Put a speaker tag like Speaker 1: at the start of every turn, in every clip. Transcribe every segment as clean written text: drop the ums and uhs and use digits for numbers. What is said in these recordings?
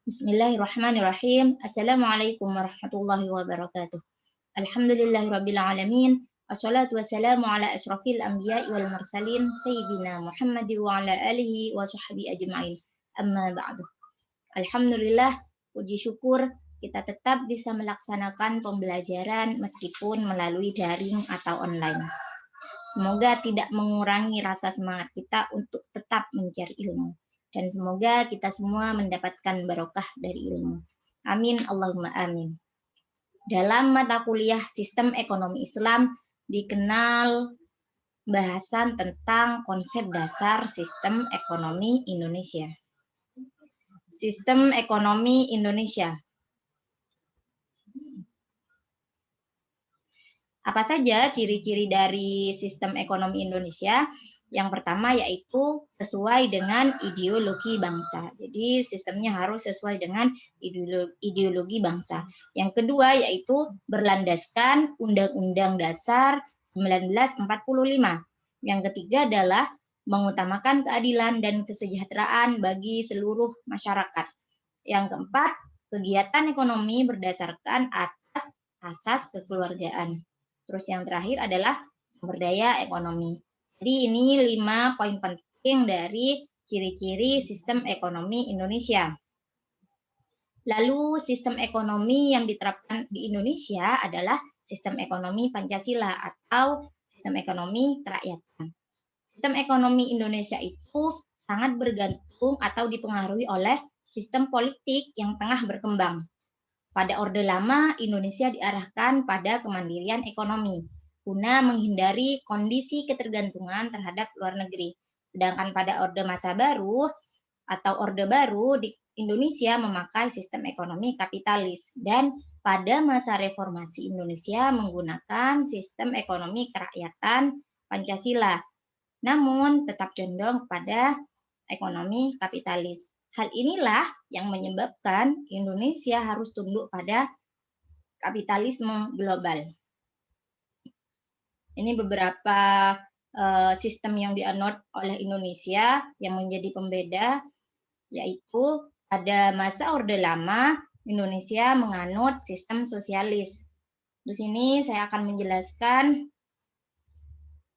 Speaker 1: Bismillahirrahmanirrahim. Assalamualaikum warahmatullahi wabarakatuh. Alhamdulillahirabbil alamin. Wassalatu wassalamu ala asyrafil anbiya'i wal mursalin sayyidina Muhammad wa ala alihi wa sahbihi ajma'in. Amma ba'du. Alhamdulillah, puji syukur kita tetap bisa melaksanakan pembelajaran meskipun melalui daring atau online. Semoga tidak mengurangi rasa semangat kita untuk tetap mencari ilmu. Dan semoga kita semua mendapatkan barokah dari ilmu. Amin, Allahumma amin. Dalam mata kuliah Sistem Ekonomi Islam dikenal bahasan tentang konsep dasar sistem ekonomi Indonesia. Sistem ekonomi Indonesia. Apa saja ciri-ciri dari sistem ekonomi Indonesia? Yang pertama yaitu sesuai dengan ideologi bangsa. Jadi sistemnya harus sesuai dengan ideologi bangsa. Yang kedua yaitu berlandaskan Undang-Undang Dasar 1945. Yang ketiga adalah mengutamakan keadilan dan kesejahteraan bagi seluruh masyarakat. Yang keempat, kegiatan ekonomi berdasarkan atas asas kekeluargaan. Terus yang terakhir adalah sumber daya ekonomi. Jadi ini 5 poin penting dari ciri-ciri sistem ekonomi Indonesia. Lalu sistem ekonomi yang diterapkan di Indonesia adalah sistem ekonomi Pancasila atau sistem ekonomi kerakyatan. Sistem ekonomi Indonesia itu sangat bergantung atau dipengaruhi oleh sistem politik yang tengah berkembang. Pada Orde Lama, Indonesia diarahkan pada kemandirian ekonomi guna menghindari kondisi ketergantungan terhadap luar negeri. Sedangkan pada Orde Masa Baru atau Orde Baru di Indonesia memakai sistem ekonomi kapitalis dan pada masa reformasi Indonesia menggunakan sistem ekonomi kerakyatan Pancasila. Namun tetap condong pada ekonomi kapitalis. Hal inilah yang menyebabkan Indonesia harus tunduk pada kapitalisme global. Ini beberapa sistem yang dianut oleh Indonesia yang menjadi pembeda, yaitu pada masa Orde Lama Indonesia menganut sistem sosialis. Di sini saya akan menjelaskan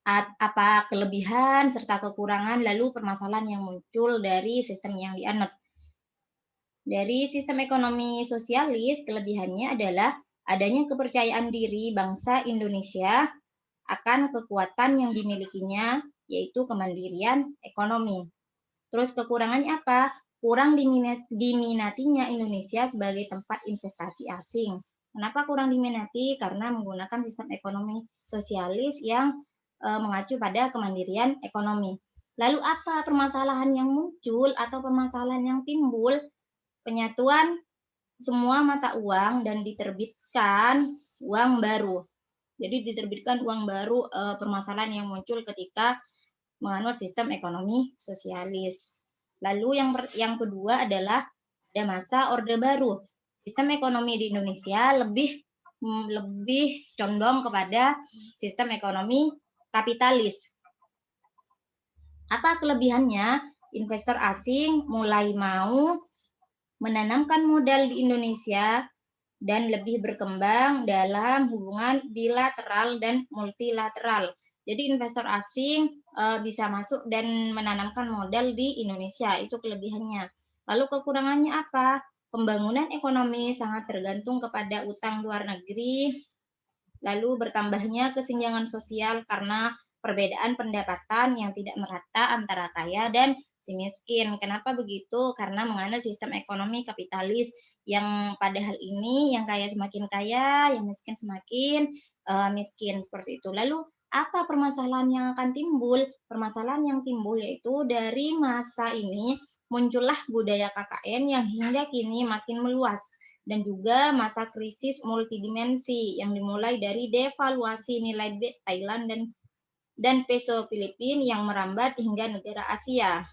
Speaker 1: apa kelebihan serta kekurangan lalu permasalahan yang muncul dari sistem yang dianut. Dari sistem ekonomi sosialis, kelebihannya adalah adanya kepercayaan diri bangsa Indonesia akan kekuatan yang dimilikinya, yaitu kemandirian ekonomi. Terus kekurangannya apa? Kurang diminatinya Indonesia sebagai tempat investasi asing. Kenapa kurang diminati? Karena menggunakan sistem ekonomi sosialis yang mengacu pada kemandirian ekonomi. Lalu apa permasalahan yang muncul atau permasalahan yang timbul? Penyatuan semua mata uang dan diterbitkan uang baru. Jadi diterbitkan uang baru, permasalahan yang muncul ketika menganut sistem ekonomi sosialis. Lalu yang kedua adalah pada masa Orde Baru. Sistem ekonomi di Indonesia lebih condong kepada sistem ekonomi kapitalis. Apa kelebihannya? Investor asing mulai mau menanamkan modal di Indonesia dan lebih berkembang dalam hubungan bilateral dan multilateral. Jadi investor asing bisa masuk dan menanamkan modal di Indonesia, itu kelebihannya. Lalu kekurangannya apa? Pembangunan ekonomi sangat tergantung kepada utang luar negeri, lalu bertambahnya kesenjangan sosial karena perbedaan pendapatan yang tidak merata antara kaya dan si miskin. Kenapa begitu? Karena menganut sistem ekonomi kapitalis yang pada hal ini yang kaya semakin kaya, yang miskin semakin miskin, seperti itu. Lalu apa permasalahan yang akan timbul? Permasalahan yang timbul yaitu dari masa ini muncullah budaya KKN yang hingga kini makin meluas dan juga masa krisis multidimensi yang dimulai dari devaluasi nilai Thailand dan peso Filipina yang merambat hingga negara Asia,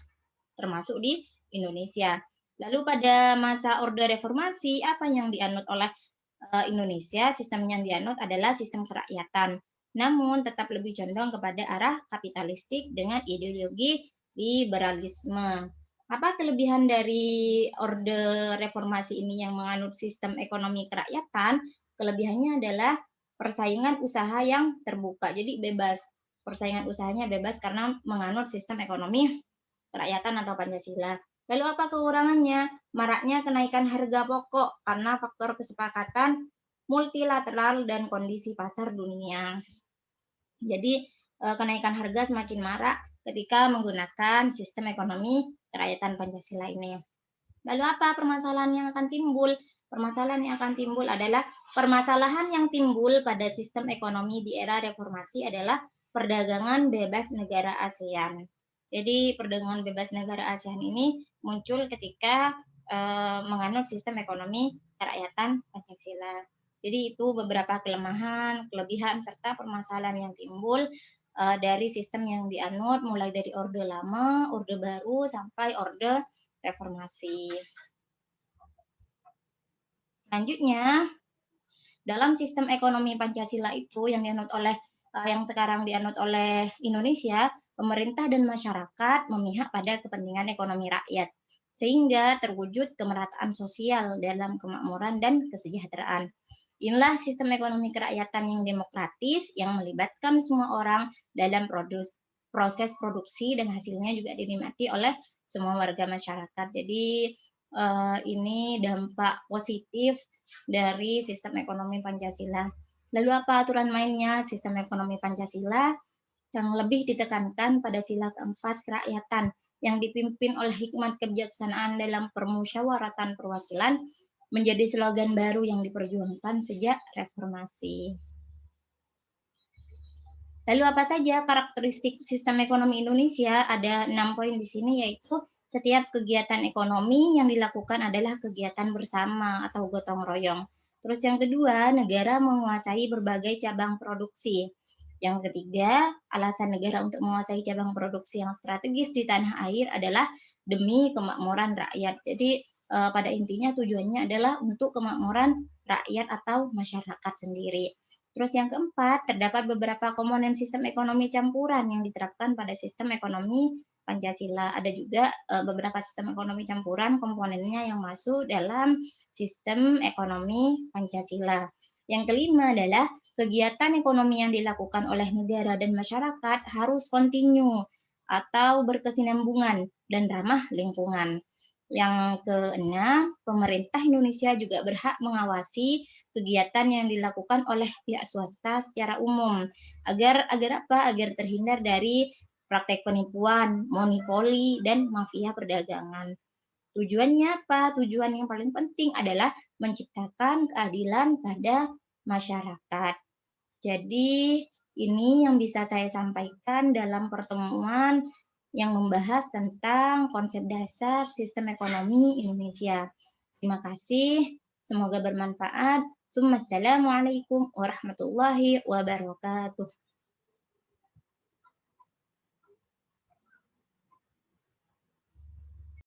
Speaker 1: termasuk di Indonesia. Lalu pada masa Orde Reformasi, apa yang dianut oleh Indonesia? Sistem yang dianut adalah sistem kerakyatan, namun tetap lebih condong kepada arah kapitalistik dengan ideologi liberalisme. Apa kelebihan dari Orde Reformasi ini yang menganut sistem ekonomi kerakyatan? Kelebihannya adalah persaingan usaha yang terbuka, jadi bebas. Persaingan usahanya bebas karena menganut sistem ekonomi kerakyatan atau Pancasila. Lalu apa kekurangannya? Maraknya kenaikan harga pokok karena faktor kesepakatan multilateral dan kondisi pasar dunia. Jadi kenaikan harga semakin marak ketika menggunakan sistem ekonomi kerakyatan Pancasila ini. Lalu apa permasalahan yang akan timbul? Permasalahan yang akan timbul adalah permasalahan yang timbul pada sistem ekonomi di era reformasi adalah perdagangan bebas negara ASEAN. Jadi perdagangan bebas negara ASEAN ini muncul ketika menganut sistem ekonomi kerakyatan Pancasila. Jadi itu beberapa kelemahan, kelebihan, serta permasalahan yang timbul dari sistem yang dianut mulai dari Orde Lama, Orde Baru, sampai Orde Reformasi. Selanjutnya, dalam sistem ekonomi Pancasila itu yang dianut oleh yang sekarang dianut oleh Indonesia, pemerintah dan masyarakat memihak pada kepentingan ekonomi rakyat, sehingga terwujud kemerataan sosial dalam kemakmuran dan kesejahteraan. Inilah sistem ekonomi kerakyatan yang demokratis yang melibatkan semua orang dalam proses produksi dan hasilnya juga dinikmati oleh semua warga masyarakat. Jadi ini dampak positif dari sistem ekonomi Pancasila. Lalu apa aturan mainnya sistem ekonomi Pancasila? Yang lebih ditekankan pada sila keempat kerakyatan yang dipimpin oleh hikmat kebijaksanaan dalam permusyawaratan perwakilan menjadi slogan baru yang diperjuangkan sejak reformasi. Lalu apa saja karakteristik sistem ekonomi Indonesia? Ada 6 poin di sini, yaitu setiap kegiatan ekonomi yang dilakukan adalah kegiatan bersama atau gotong royong. Terus yang kedua, negara menguasai berbagai cabang produksi. Yang ketiga, alasan negara untuk menguasai cabang produksi yang strategis di tanah air adalah demi kemakmuran rakyat. Jadi pada intinya tujuannya adalah untuk kemakmuran rakyat atau masyarakat sendiri. Terus yang keempat, terdapat beberapa komponen sistem ekonomi campuran yang diterapkan pada sistem ekonomi Pancasila. Ada juga beberapa sistem ekonomi campuran komponennya yang masuk dalam sistem ekonomi Pancasila. Yang kelima adalah kegiatan ekonomi yang dilakukan oleh negara dan masyarakat harus kontinu atau berkesinambungan dan ramah lingkungan. Yang keenam, pemerintah Indonesia juga berhak mengawasi kegiatan yang dilakukan oleh pihak swasta secara umum agar apa? Agar terhindar dari praktek penipuan, monopoli, dan mafia perdagangan. Tujuannya apa? Tujuan yang paling penting adalah menciptakan keadilan pada masyarakat. Jadi ini yang bisa saya sampaikan dalam pertemuan yang membahas tentang konsep dasar sistem ekonomi Indonesia. Terima kasih, semoga bermanfaat. Assalamualaikum warahmatullahi wabarakatuh.